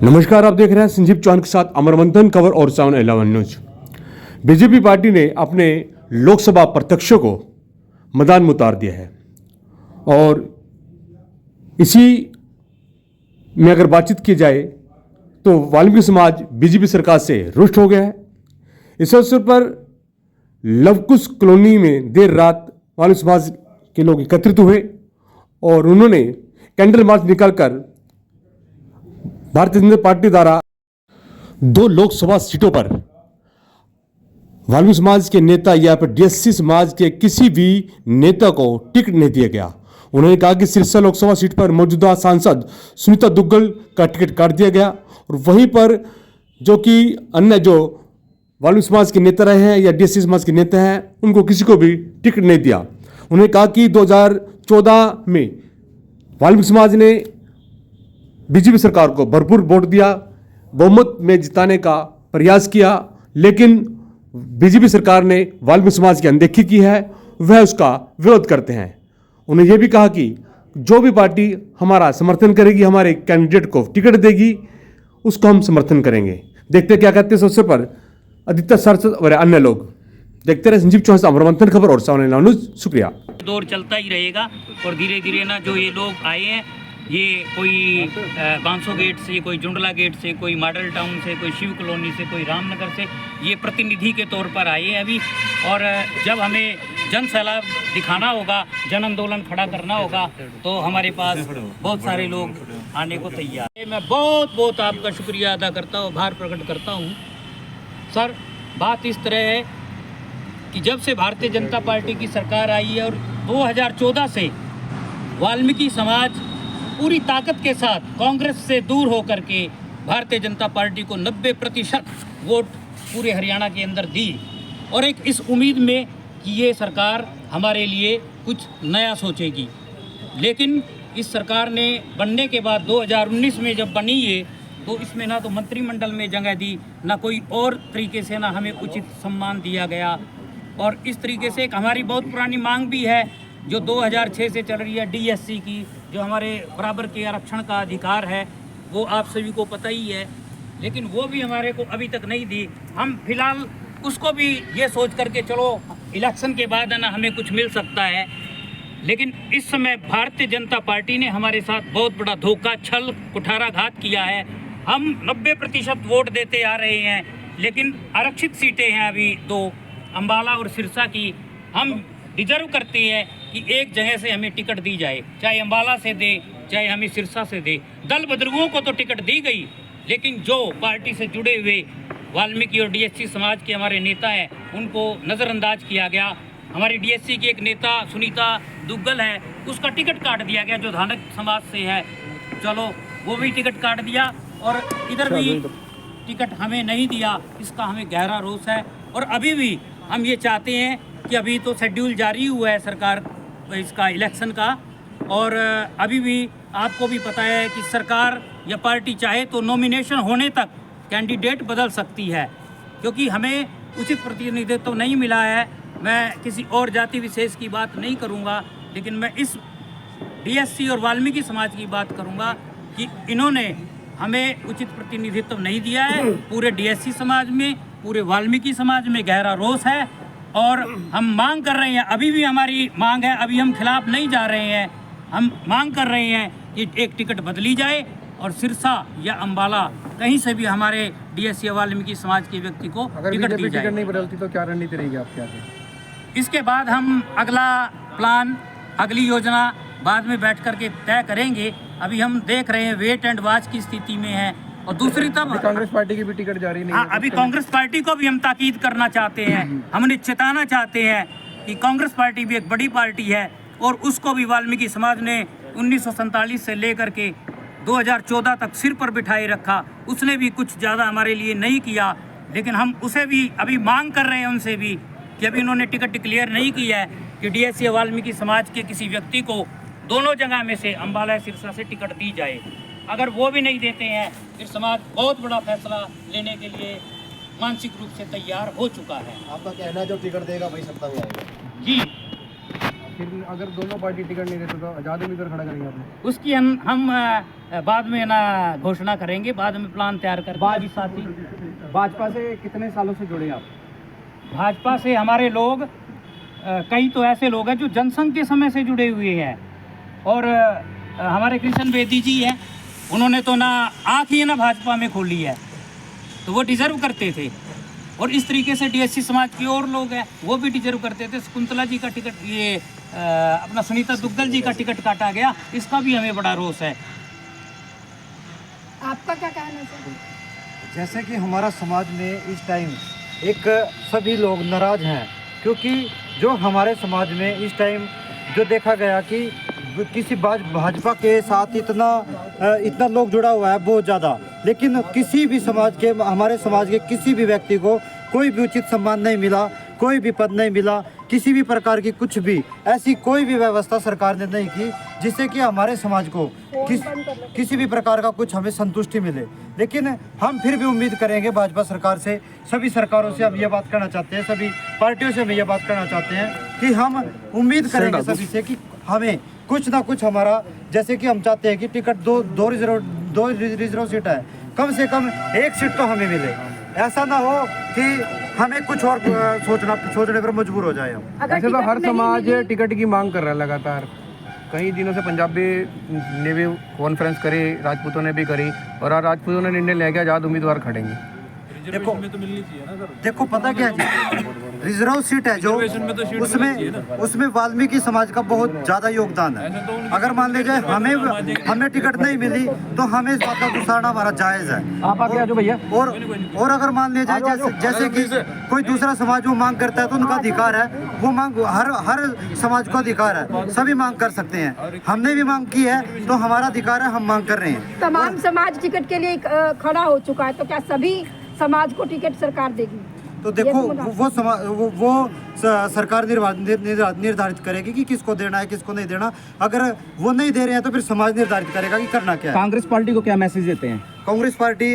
नमस्कार, आप देख रहे हैं संजीव चौहान के साथ अमर मंथन खबर और 7-11 न्यूज। बीजेपी पार्टी ने अपने लोकसभा प्रत्याशियों को मैदान में उतार दिया है और इसी में अगर बातचीत की जाए तो वाल्मीकि समाज बीजेपी सरकार से रुष्ट हो गया है। इस अवसर पर लवकुश कॉलोनी में देर रात वाल्मीकि समाज के लोग एकत्रित हुए और उन्होंने कैंडल मार्च निकालकर भारतीय जनता पार्टी द्वारा 2 लोकसभा सीटों पर वाल्मीकि समाज के नेता या फिर डीएससी समाज के किसी भी नेता को टिकट नहीं दिया गया। उन्होंने कहा कि सिरसा लोकसभा सीट पर मौजूदा सांसद सुनीता दुग्गल का टिकट काट दिया गया और वहीं पर जो कि अन्य जो वाल्मीकि समाज के नेता रहे हैं या डीएससी समाज के नेता हैं उनको किसी को भी टिकट नहीं दिया। उन्होंने कहा कि 2014 में वाल्मीकि समाज ने बीजेपी सरकार को भरपूर वोट दिया, बहुमत में जिताने का प्रयास किया, लेकिन बीजेपी सरकार ने वाल्मीकि समाज की अनदेखी की है, वह उसका विरोध करते हैं। उन्होंने ये भी कहा कि जो भी पार्टी हमारा समर्थन करेगी, हमारे कैंडिडेट को टिकट देगी, उसको हम समर्थन करेंगे। देखते क्या कहते हैं इस अवसर पर आदित्य सांसद और अन्य लोग। देखते रहे संजीव चौहान, अमर मंथन खबर और 7-11 न्यूज। शुक्रिया। दौर चलता ही रहेगा और धीरे धीरे ना जो ये लोग आए हैं, ये कोई बांसो गेट से, कोई जुंडला गेट से, कोई मॉडल टाउन से, कोई शिव कॉलोनी से, कोई रामनगर से, ये प्रतिनिधि के तौर पर आए हैं अभी। और जब हमें जन सैलाब दिखाना होगा, जन आंदोलन खड़ा करना होगा, तो हमारे पास बहुत सारे लोग आने को तैयार हैं। मैं बहुत बहुत आपका शुक्रिया अदा करता हूँ, आभार प्रकट करता हूँ। सर, बात इस तरह है कि जब से भारतीय जनता पार्टी की सरकार आई है और 2014 से वाल्मीकि समाज पूरी ताकत के साथ कांग्रेस से दूर होकर के भारतीय जनता पार्टी को 90% वोट पूरे हरियाणा के अंदर दी, और एक इस उम्मीद में कि ये सरकार हमारे लिए कुछ नया सोचेगी। लेकिन इस सरकार ने बनने के बाद 2019 में जब बनी ये, तो इसमें ना तो मंत्रिमंडल में जगह दी, ना कोई और तरीके से ना हमें उचित सम्मान दिया गया। और इस तरीके से एक हमारी बहुत पुरानी मांग भी है जो 2006 से चल रही है, डीएससी की, जो हमारे बराबर के आरक्षण का अधिकार है, वो आप सभी को पता ही है, लेकिन वो भी हमारे को अभी तक नहीं दी। हम फिलहाल उसको भी ये सोच करके चलो इलेक्शन के बाद है ना हमें कुछ मिल सकता है, लेकिन इस समय भारतीय जनता पार्टी ने हमारे साथ बहुत बड़ा धोखा, छल, कुठाराघात किया है। हम 90% वोट देते आ रहे हैं, लेकिन आरक्षित सीटें हैं अभी 2, अम्बाला और सिरसा की। हम डिजर्व करते हैं कि एक जगह से हमें टिकट दी जाए, चाहे अम्बाला से दे, चाहे हमें सिरसा से दे। दल बदलुओं को तो टिकट दी गई, लेकिन जो पार्टी से जुड़े हुए वाल्मीकि और डीएससी समाज के हमारे नेता हैं उनको नज़रअंदाज किया गया। हमारी डीएससी की एक नेता सुनीता दुग्गल है, उसका टिकट काट दिया गया, जो धानक समाज से है। चलो वो भी टिकट काट दिया और इधर भी टिकट हमें नहीं दिया, इसका हमें गहरा रोष है। और अभी भी हम ये चाहते हैं कि अभी तो शेड्यूल जारी हुआ है सरकार इसका इलेक्शन का, और अभी भी आपको भी पता है कि सरकार या पार्टी चाहे तो नॉमिनेशन होने तक कैंडिडेट बदल सकती है, क्योंकि हमें उचित प्रतिनिधित्व तो नहीं मिला है। मैं किसी और जाति विशेष की बात नहीं करूंगा, लेकिन मैं इस डीएससी और वाल्मीकि समाज की बात करूंगा कि इन्होंने हमें उचित प्रतिनिधित्व नहीं दिया है। पूरे डीएससी समाज में, पूरे वाल्मीकि समाज में गहरा रोष है और हम मांग कर रहे हैं, अभी भी हमारी मांग है, अभी हम खिलाफ नहीं जा रहे हैं। हम मांग कर रहे हैं कि एक टिकट बदली जाए और सिरसा या अम्बाला कहीं से भी हमारे डीएससी या वाल्मीकि समाज के व्यक्ति को टिकट दी जाए। टिकट नहीं बदलती तो क्या रणनीति रहेगी आपके यहाँ से? इसके बाद हम अगला प्लान, अगली योजना बाद में बैठ करके तय करेंगे। अभी हम देख रहे हैं, वेट एंड वॉच की स्थिति में है। और दूसरी तब कांग्रेस पार्टी की भी टिकट जारी नहीं है। अभी कांग्रेस पार्टी को भी हम ताकीद करना चाहते हैं, हमने चेताना चाहते हैं कि कांग्रेस पार्टी भी एक बड़ी पार्टी है और उसको भी वाल्मीकि समाज ने 1947 से लेकर के 2014 तक सिर पर बिठाए रखा। उसने भी कुछ ज़्यादा हमारे लिए नहीं किया, लेकिन हम उसे भी अभी मांग कर रहे हैं उनसे भी कि अभी उन्होंने टिकट डिक्लेयर नहीं किया है कि डीएससी वाल्मीकि समाज के किसी व्यक्ति को दोनों जगह में से अम्बाला सिरसा से टिकट दी जाए। अगर वो भी नहीं देते हैं, फिर समाज बहुत बड़ा फैसला लेने के लिए मानसिक रूप से तैयार हो चुका है। आपका कहना है जो टिकट देगा वही सत्ता में आएगा जी। फिर अगर दोनों पार्टी टिकट नहीं देते तो आज़ाद उम्मीदवार खड़ा करेंगे आपने? उसकी हम बाद में ना घोषणा करेंगे, बाद में प्लान तैयार करके साथी। भाजपा से कितने सालों से जुड़े आप? भाजपा से हमारे लोग कई तो ऐसे लोग हैं जो जनसंघ के समय से जुड़े हुए हैं, और हमारे कृष्ण बेदी जी हैं, उन्होंने तो ना आँख ही ना भाजपा में खोली है, तो वो डिजर्व करते थे। और इस तरीके से डीएससी समाज के और लोग हैं, वो भी डिजर्व करते थे। शकुंतला जी का टिकट, ये अपना सुनीता दुग्गल जी का टिकट काटा गया, इसका भी हमें बड़ा रोष है। आपका क्या कहना है सर? जैसे कि हमारा समाज में इस टाइम एक सभी लोग नाराज़ हैं, क्योंकि जो हमारे समाज में इस टाइम जो देखा गया कि किसी भाजपा के साथ इतना लोग जुड़ा हुआ है बहुत ज़्यादा, लेकिन किसी भी समाज के, हमारे समाज के किसी भी व्यक्ति को कोई भी उचित सम्मान नहीं मिला, कोई भी पद नहीं मिला, किसी भी प्रकार की कुछ भी ऐसी कोई भी व्यवस्था सरकार ने नहीं की जिससे कि हमारे समाज को किसी भी प्रकार का कुछ हमें संतुष्टि मिले। लेकिन हम फिर भी उम्मीद करेंगे भाजपा सरकार से, सभी सरकारों से हम ये बात करना चाहते हैं, सभी पार्टियों से हम ये बात करना चाहते हैं कि हम उम्मीद करेंगे सभी से कि हमें कुछ ना कुछ हमारा, जैसे कि हम चाहते हैं कि टिकट दो रिजर्व सीट है, कम से कम एक सीट तो हमें मिले। ऐसा ना हो कि हमें कुछ और सोचने पर मजबूर हो जाए हम। ऐसे तो हर समाज टिकट की मांग कर रहा है लगातार, कई दिनों से पंजाबी ने भी कॉन्फ्रेंस करी, राजपूतों ने भी करी, और आज राजपूतों ने निर्णय लिया कि आज़ाद उम्मीदवार खड़ेंगे। देखो पता क्या है, रिजर्व सीट है जो उसमें वाल्मीकि समाज का बहुत ज़्यादा योगदान है। अगर मान लीजिए हमें टिकट नहीं मिली तो हमें इस बात का गुस्साना हमारा जायज़ है। आप आगे आ जाओ भैया। और अगर मान लीजिए जैसे कि कोई दूसरा समाज वो मांग करता है तो उनका अधिकार है, वो मांग हर समाज को अधिकार है, सभी मांग कर सकते हैं। हमने भी मांग की है तो हमारा अधिकार है, हम मांग कर रहे हैं। तमाम समाज टिकट के लिए खड़ा हो चुका है, तो क्या सभी समाज को टिकट सरकार देगी? तो देखो वो सरकार निर्धारित करेगी कि किसको देना है किसको नहीं देना। अगर वो नहीं दे रहे हैं तो फिर समाज निर्धारित करेगा कि करना क्या है। कांग्रेस पार्टी को क्या मैसेज देते हैं? कांग्रेस पार्टी